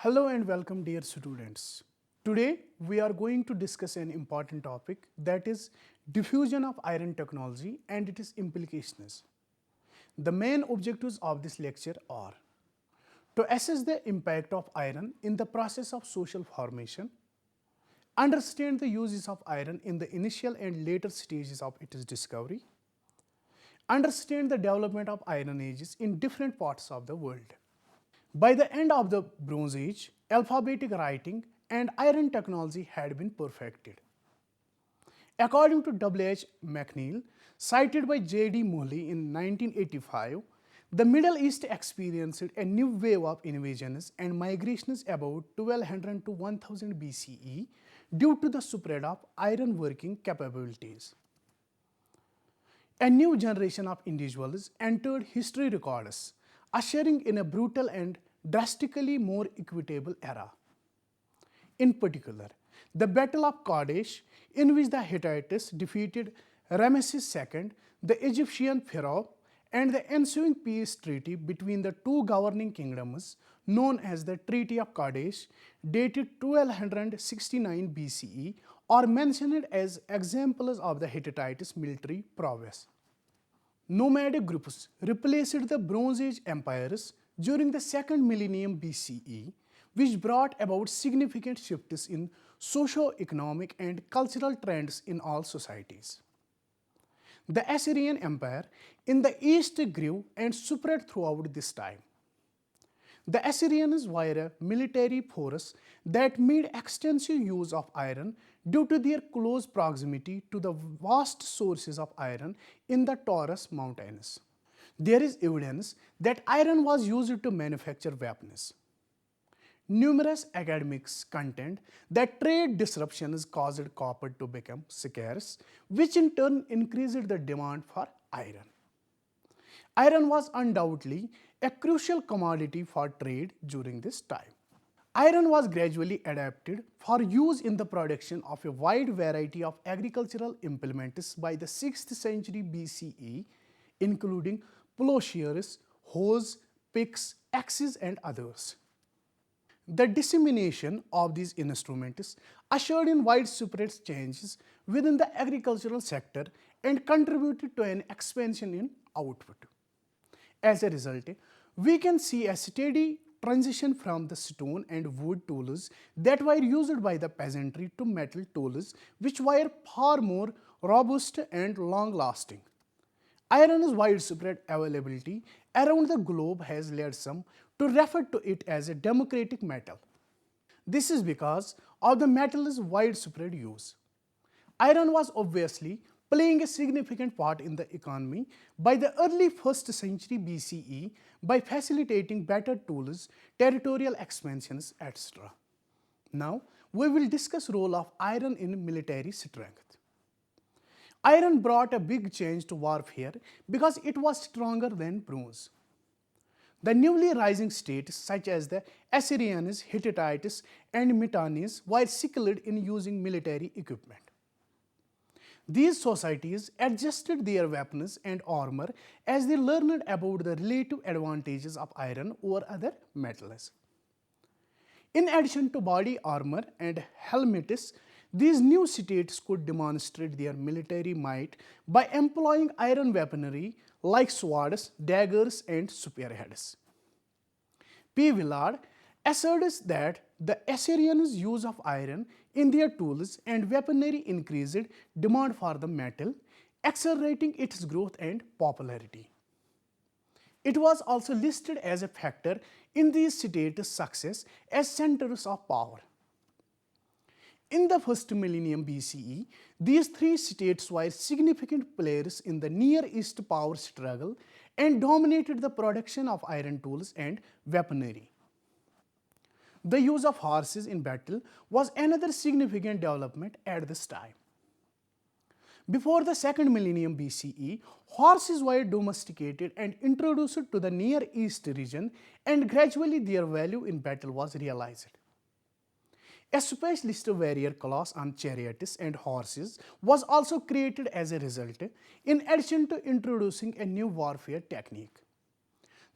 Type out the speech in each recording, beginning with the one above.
Hello and welcome dear students. Today we are going to discuss an important topic, that is diffusion of iron technology and its implications. The main objectives of this lecture are to assess the impact of iron in the process of social formation, understand the uses of iron in the initial and later stages of its discovery, understand the development of iron ages in different parts of the world. By the end of the Bronze Age, alphabetic writing and iron technology had been perfected. According to W. H. McNeill, cited by J. D. Moley in 1985, the Middle East experienced a new wave of invasions and migrations about 1200 to 1000 BCE due to the spread of iron working capabilities. A new generation of individuals entered history records, ushering in a brutal and drastically more equitable era. In particular, the Battle of Kadesh, in which the Hittites defeated Ramesses II, the Egyptian pharaoh, and the ensuing peace treaty between the two governing kingdoms, known as the Treaty of Kadesh, dated 1269 BCE, are mentioned as examples of the Hittites' military prowess. Nomadic groups replaced the Bronze Age empires during the second millennium BCE, which brought about significant shifts in socio-economic and cultural trends in all societies. The Assyrian Empire in the east grew and spread throughout this time. The Assyrians were a military force that made extensive use of iron due to their close proximity to the vast sources of iron in the Taurus Mountains. There is evidence that iron was used to manufacture weapons. Numerous academics contend that trade disruptions caused copper to become scarce, which in turn increased the demand for iron. Iron was undoubtedly a crucial commodity for trade during this time. Iron was gradually adapted for use in the production of a wide variety of agricultural implements by the 6th century BCE, including plowshares, hoes, picks, axes, and others. The dissemination of these instruments ushered in widespread changes within the agricultural sector and contributed to an expansion in output. As a result, we can see a steady transition from the stone and wood tools that were used by the peasantry to metal tools, which were far more robust and long-lasting. Iron's widespread availability around the globe has led some to refer to it as a democratic metal. This is because of the metal's widespread use. Iron was obviously playing a significant part in the economy by the early 1st century BCE by facilitating better tools, territorial expansions, etc. Now, we will discuss the role of iron in military strength. Iron brought a big change to warfare because it was stronger than bronze. The newly rising states such as the Assyrians, Hittites, and Mitannians were skilled in using military equipment. These societies adjusted their weapons and armor as they learned about the relative advantages of iron over other metals. In addition to body armor and helmets, these new states could demonstrate their military might by employing iron weaponry like swords, daggers, and spearheads. P. Villard asserts that the Assyrians' use of iron in their tools and weaponry increased demand for the metal, accelerating its growth and popularity. It was also listed as a factor in these states' success as centers of power. In the first millennium BCE, these three states were significant players in the Near East power struggle and dominated the production of iron tools and weaponry. The use of horses in battle was another significant development at this time. Before the second millennium BCE, horses were domesticated and introduced to the Near East region, and gradually their value in battle was realized. A specialist warrior class on chariots and horses was also created as a result, in addition to introducing a new warfare technique.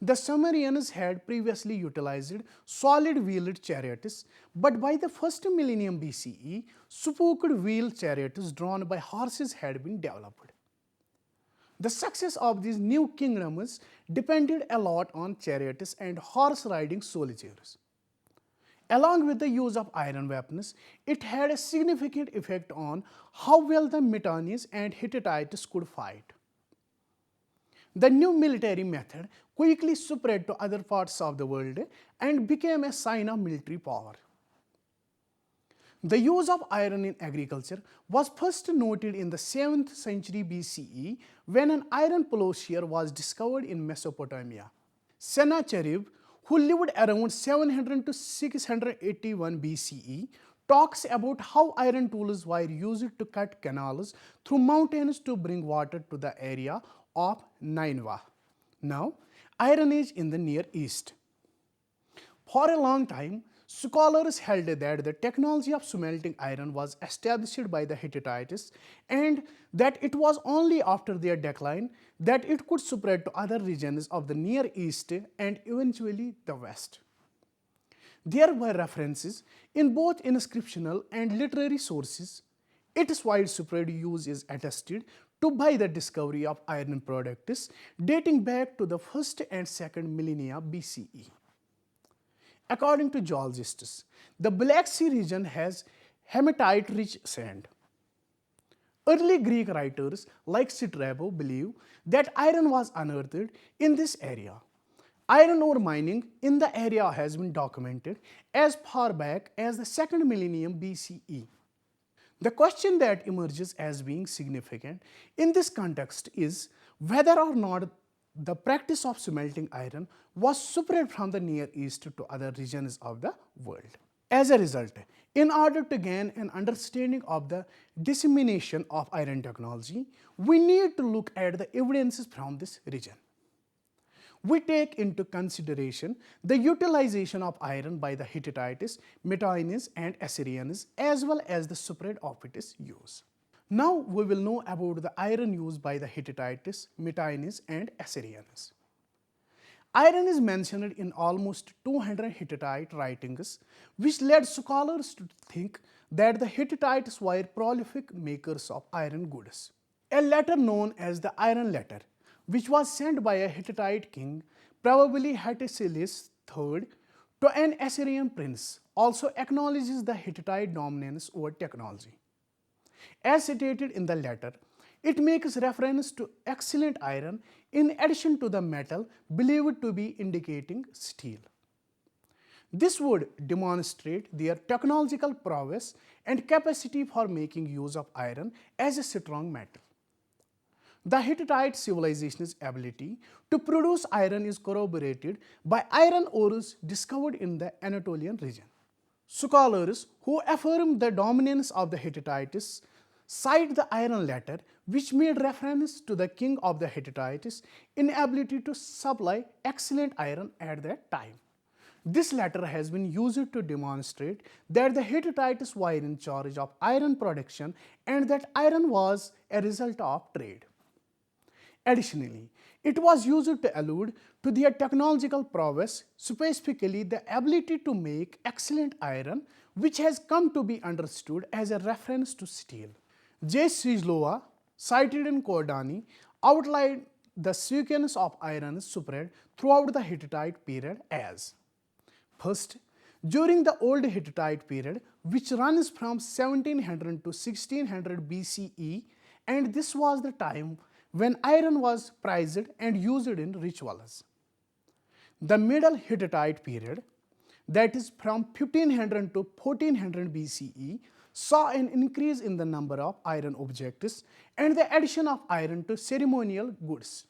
The Sumerians had previously utilized solid-wheeled chariots, but by the first millennium BCE, spoked wheel chariots drawn by horses had been developed. The success of these new kingdoms depended a lot on chariots and horse-riding soldiers. Along with the use of iron weapons, it had a significant effect on how well the Mitannians and Hittites could fight. The new military method quickly spread to other parts of the world and became a sign of military power. The use of iron in agriculture was first noted in the 7th century BCE when an iron plowshare was discovered in Mesopotamia. Sennacherib, who lived around 700 to 681 BCE, talks about how iron tools were used to cut canals through mountains to bring water to the area of Nineveh, now Iron Age in the Near East. For a long time, scholars held that the technology of smelting iron was established by the Hittites and that it was only after their decline that it could spread to other regions of the Near East and eventually the West. There were references in both inscriptional and literary sources. Its widespread use is attested to by the discovery of iron products dating back to the 1st and 2nd millennia BCE. According to geologists, the Black Sea region has hematite-rich sand. Early Greek writers like Strabo believe that iron was unearthed in this area. Iron ore mining in the area has been documented as far back as the 2nd millennium BCE. The question that emerges as being significant in this context is whether or not the practice of smelting iron was spread from the Near East to other regions of the world. As a result, in order to gain an understanding of the dissemination of iron technology, we need to look at the evidences from this region. We take into consideration the utilization of iron by the Hittites, Mitannians and Assyrians as well as the spread of its use. Now we will know about the iron used by the Hittites, Mitannians and Assyrians. Iron is mentioned in almost 200 Hittite writings, which led scholars to think that the Hittites were prolific makers of iron goods. A letter known as the Iron Letter, which was sent by a Hittite king, probably Hattusilus III, to an Assyrian prince, also acknowledges the Hittite dominance over technology. As stated in the letter, it makes reference to excellent iron in addition to the metal believed to be indicating steel. This would demonstrate their technological prowess and capacity for making use of iron as a strong metal. The Hittite civilization's ability to produce iron is corroborated by iron ores discovered in the Anatolian region. Scholars who affirm the dominance of the Hittites cite the Iron Letter, which made reference to the king of the Hittites' inability to supply excellent iron at that time. This letter has been used to demonstrate that the Hittites were in charge of iron production and that iron was a result of trade. Additionally, it was used to allude to their technological prowess, specifically the ability to make excellent iron, which has come to be understood as a reference to steel. J. Sizlova, cited in Kordani, outlined the sequence of iron spread throughout the Hittite period as: first, during the Old Hittite period, which runs from 1700 to 1600 BCE, and this was the time when iron was prized and used in rituals. The Middle Hittite period, that is from 1500 to 1400 BCE, saw an increase in the number of iron objects and the addition of iron to ceremonial goods.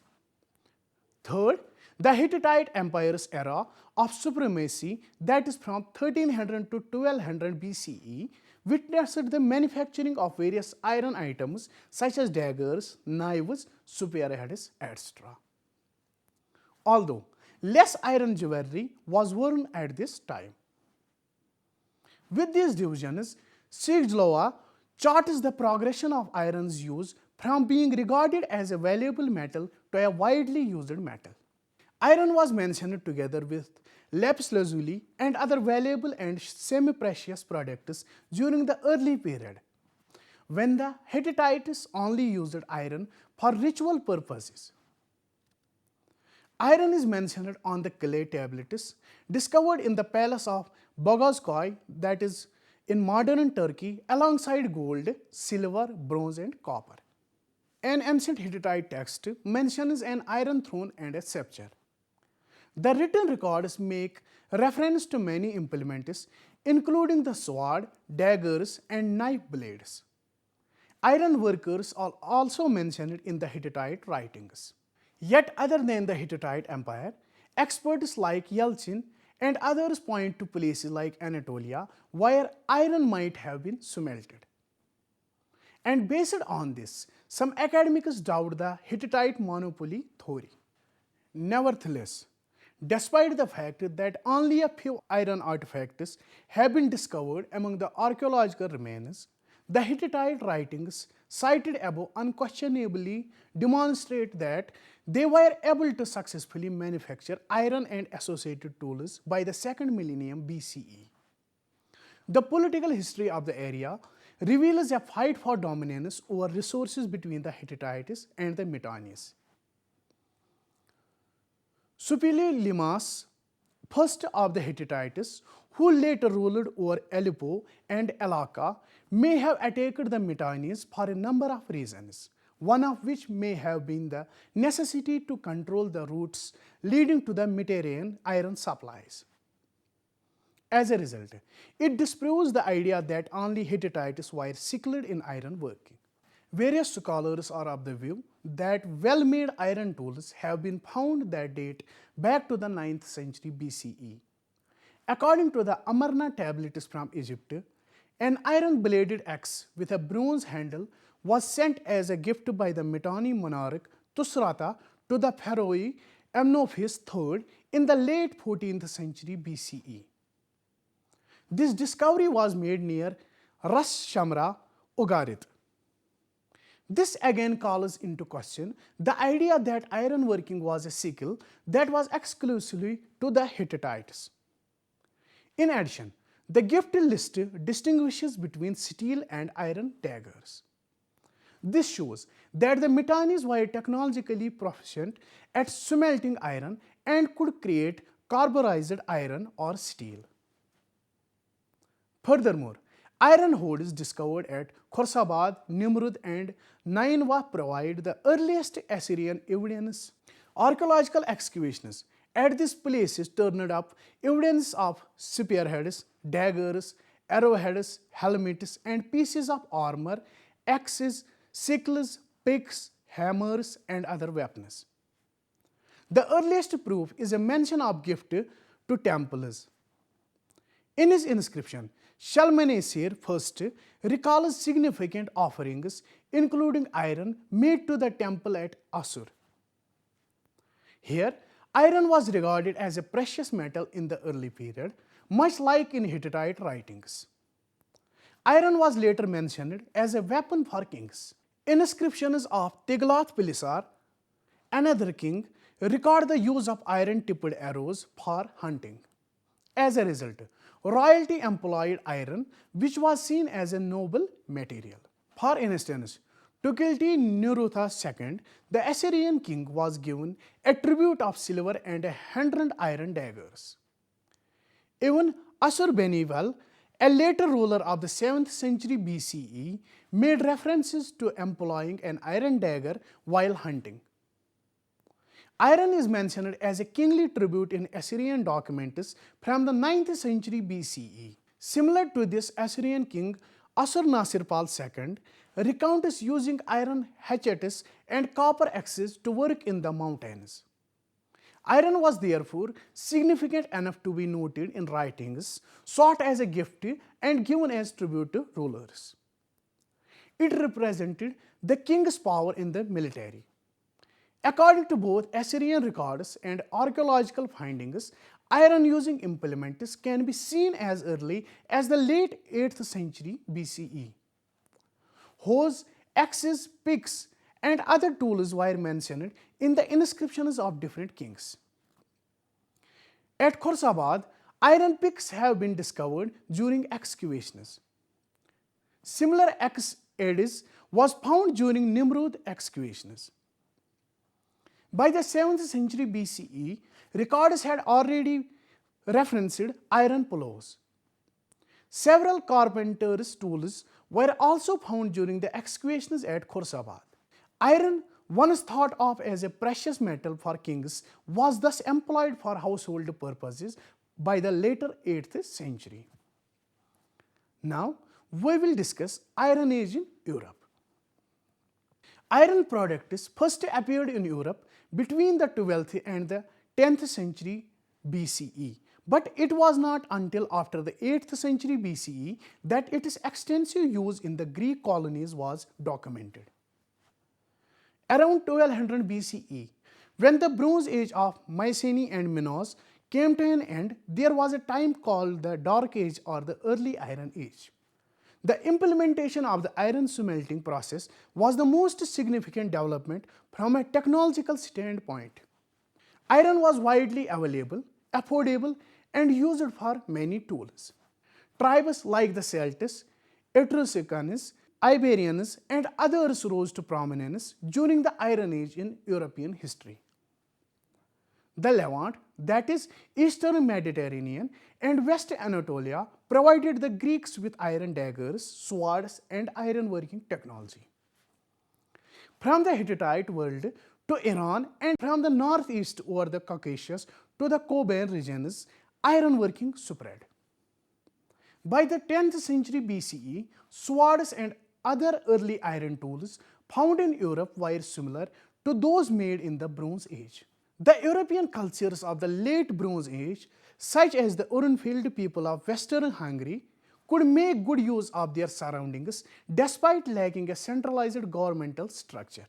Third, the Hittite Empire's era of supremacy, that is from 1300 to 1200 BCE, witnessed the manufacturing of various iron items such as daggers, knives, spearheads, etc. Although less iron jewelry was worn at this time. With these divisions, Sizlova charts the progression of iron's use from being regarded as a valuable metal to a widely used metal. Iron was mentioned together with lapis lazuli and other valuable and semi-precious products during the early period, when the Hittites only used iron for ritual purposes. Iron is mentioned on the clay tablets discovered in the palace of Bogazkoy, that is in modern Turkey, alongside gold, silver, bronze and copper. An ancient Hittite text mentions an iron throne and a scepter. The written records make reference to many implements, including the sword, daggers, and knife blades. Iron workers are also mentioned in the Hittite writings. Yet, other than the Hittite Empire, experts like Yeltsin and others point to places like Anatolia where iron might have been smelted. And based on this, some academics doubt the Hittite monopoly theory. Nevertheless, despite the fact that only a few iron artifacts have been discovered among the archaeological remains, the Hittite writings cited above unquestionably demonstrate that they were able to successfully manufacture iron and associated tools by the 2nd millennium BCE. The political history of the area reveals a fight for dominance over resources between the Hittites and the Mitannians. Suppilulimas, first of the Hittites, who later ruled over Aleppo and Elaka, may have attacked the Mitannians for a number of reasons, one of which may have been the necessity to control the routes leading to the Mediterranean iron supplies. As a result, it disproves the idea that only Hittites were skilled in iron working. Various scholars are of the view that well-made iron tools have been found that date back to the 9th century BCE. According to the Amarna tablets from Egypt, an iron-bladed axe with a bronze handle was sent as a gift by the Mitanni monarch Tusrata to the pharaoh Amenophis III in the late 14th century BCE. This discovery was made near Ras Shamra, Ugarit. This again calls into question the idea that iron working was a skill that was exclusively to the Hittites. In addition, the gift list distinguishes between steel and iron daggers. This shows that the Mitannis were technologically proficient at smelting iron and could create carburized iron or steel. Furthermore, iron hoards discovered at Khorsabad, Nimrud and Nainwa provide the earliest Assyrian evidence. Archaeological excavations at these places turned up evidence of spearheads, daggers, arrowheads, helmets and pieces of armor, axes, sickles, picks, hammers and other weapons. The earliest proof is a mention of gift to temples. In his inscription, Shalmaneser I recalls significant offerings, including iron, made to the temple at Assur. Here, iron was regarded as a precious metal in the early period, much like in Hittite writings. Iron was later mentioned as a weapon for kings. Inscriptions of Tiglath-Pileser, another king, record the use of iron-tipped arrows for hunting. As a result, royalty employed iron, which was seen as a noble material. For instance, Tukulti-Ninurta II, the Assyrian king, was given a tribute of silver and 100 iron daggers. Even Assur-Banival, a later ruler of the 7th century BCE, made references to employing an iron dagger while hunting. Iron is mentioned as a kingly tribute in Assyrian documents from the 9th century BCE. Similar to this, Assyrian king Assur-Nasirpal II recounts using iron hatchets and copper axes to work in the mountains. Iron was therefore significant enough to be noted in writings sought as a gift and given as tribute to rulers. It represented the king's power in the military. According to both Assyrian records and archaeological findings, iron using implements can be seen as early as the late 8th century BCE. Hoes, axes, picks, and other tools were mentioned in the inscriptions of different kings. At Khorsabad, iron picks have been discovered during excavations. Similar exodus was found during Nimrud excavations. By the 7th century BCE, records had already referenced iron plows. Several carpenter's tools were also found during the excavations at Khorsabad. Iron, once thought of as a precious metal for kings, was thus employed for household purposes by the later 8th century. Now, we will discuss Iron Age in Europe. Iron products first appeared in Europe between the 12th and the 10th century BCE, but it was not until after the 8th century BCE that its extensive use in the Greek colonies was documented. Around 1200 BCE, when the Bronze Age of Mycenae and Minos came to an end, there was a time called the Dark Age or the Early Iron Age. The implementation of the iron smelting process was the most significant development from a technological standpoint. Iron was widely available, affordable, and used for many tools. Tribes like the Celts, Etruscans, Iberians, and others rose to prominence during the Iron Age in European history. The Levant, that is Eastern Mediterranean and West Anatolia, provided the Greeks with iron daggers, swords, and ironworking technology. From the Hittite world to Iran and from the northeast over the Caucasus to the Koban regions, ironworking spread. By the 10th century BCE, swords and other early iron tools found in Europe were similar to those made in the Bronze Age. The European cultures of the late Bronze Age, such as the Urnfield people of Western Hungary, could make good use of their surroundings despite lacking a centralized governmental structure.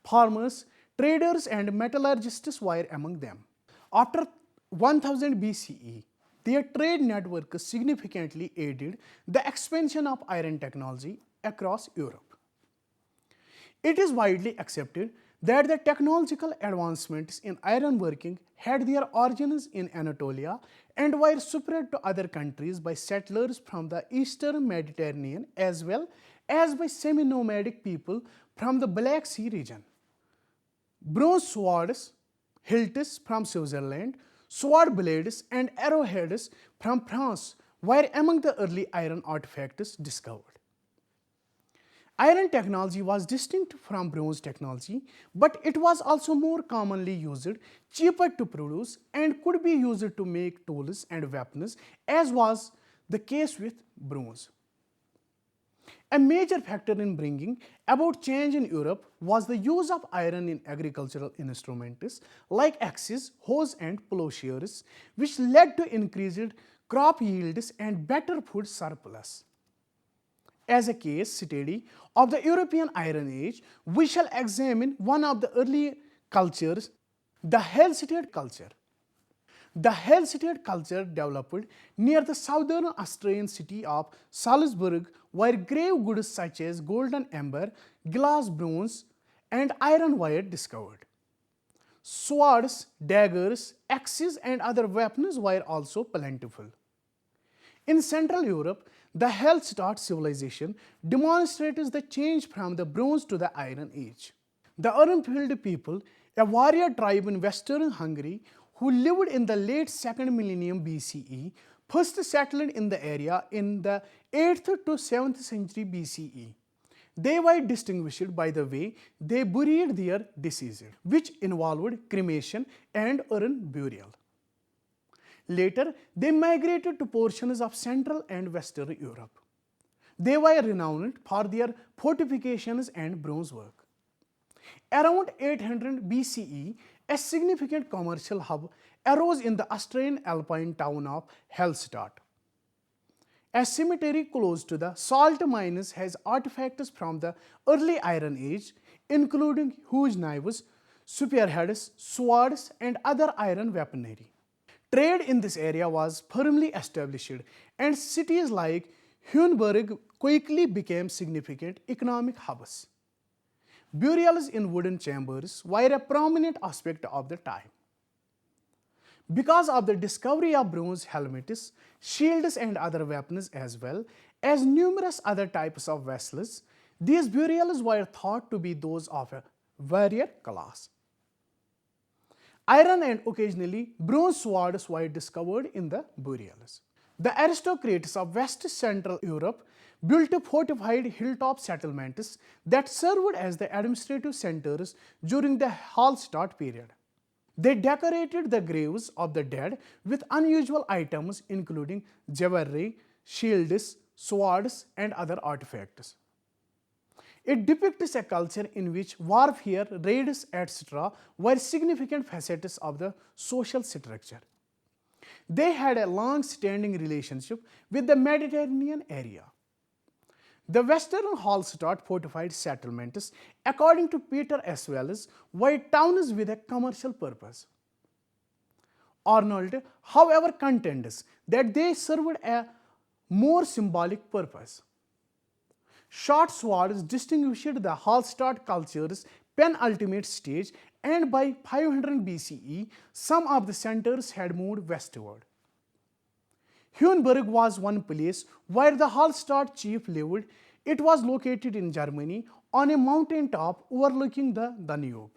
Farmers, traders, and metallurgists were among them. After 1000 BCE, their trade network significantly aided the expansion of iron technology across Europe. It is widely accepted that the technological advancements in ironworking had their origins in Anatolia and were spread to other countries by settlers from the Eastern Mediterranean as well as by semi-nomadic people from the Black Sea region. Bronze swords, hilts from Switzerland, sword blades, and arrowheads from France were among the early iron artifacts discovered. Iron technology was distinct from bronze technology, but it was also more commonly used, cheaper to produce, and could be used to make tools and weapons, as was the case with bronze. A major factor in bringing about change in Europe was the use of iron in agricultural instruments like axes, hoes, and plowshares, which led to increased crop yields and better food surplus. As a case study of the European Iron Age, we shall examine one of the early cultures, the Hellesthead culture. The Hellesthead culture developed near the southern Austrian city of Salzburg, where grave goods such as gold and amber, glass, bronze, and iron were discovered. Swords, daggers, axes, and other weapons were also plentiful. In Central Europe, the Hellesthead civilization demonstrates the change from the Bronze to the Iron Age. The Urnfield people, a warrior tribe in Western Hungary who lived in the late 2nd millennium BCE, first settled in the area in the 8th to 7th century BCE. They were distinguished by the way they buried their deceased, which involved cremation and urn burial. Later, they migrated to portions of Central and Western Europe. They were renowned for their fortifications and bronze work. Around 800 BCE, a significant commercial hub arose in the Austrian alpine town of Hellstatt. A cemetery close to the salt mines has artifacts from the early Iron Age, including huge knives, spearheads, swords, and other iron weaponry. Trade in this area was firmly established, and cities like Huenburg quickly became significant economic hubs. Burials in wooden chambers were a prominent aspect of the time. Because of the discovery of bronze helmets, shields and other weapons as well as numerous other types of vessels, these burials were thought to be those of a warrior class. Iron and occasionally bronze swords were discovered in the burials. The aristocrats of West Central Europe built fortified hilltop settlements that served as the administrative centers during the Hallstatt period. They decorated the graves of the dead with unusual items including jewelry, shields, swords, and other artifacts. It depicts a culture in which warfare, raids, etc. were significant facets of the social structure. They had a long-standing relationship with the Mediterranean area. The Western Hallstatt fortified settlements, according to Peter as well, were towns with a commercial purpose. Arnold, however, contends that they served a more symbolic purpose. Short swords distinguished the Hallstatt culture's penultimate stage, and by 500 BCE, some of the centers had moved westward. Huenberg was one place where the Hallstatt chief lived. It was located in Germany on a mountain top overlooking the Danube.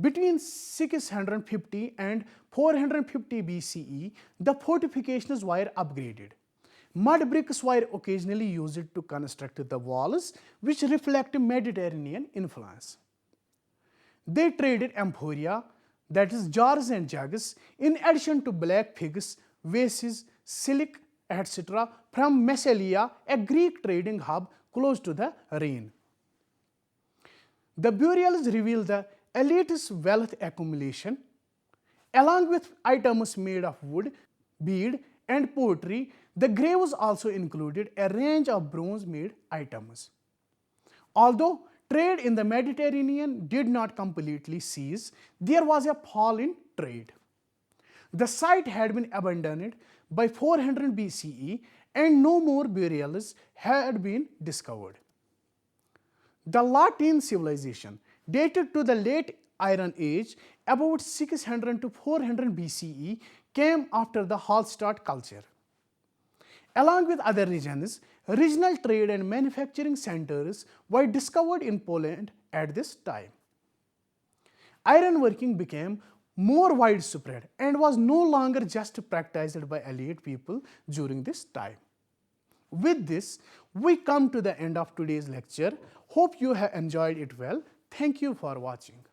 Between 650 and 450 BCE, the fortifications were upgraded. Mud bricks were occasionally used to construct the walls, which reflect Mediterranean influence. They traded amphoria, that is jars and jugs, in addition to black pigs, vases, silk, etc. from Massalia, a Greek trading hub close to the Rhine. The burials reveal the elite's wealth accumulation. Along with items made of wood, bead, and pottery, the graves also included a range of bronze-made items. Although trade in the Mediterranean did not completely cease, there was a fall in trade. The site had been abandoned by 400 BCE and no more burials had been discovered. The Latin civilization, dated to the late Iron Age, about 600 to 400 BCE, came after the Hallstatt culture. Along with other regions, regional trade and manufacturing centers were discovered in Poland at this time. Ironworking became more widespread and was no longer just practiced by elite people during this time. With this, we come to the end of today's lecture. Hope you have enjoyed it well. Thank you for watching.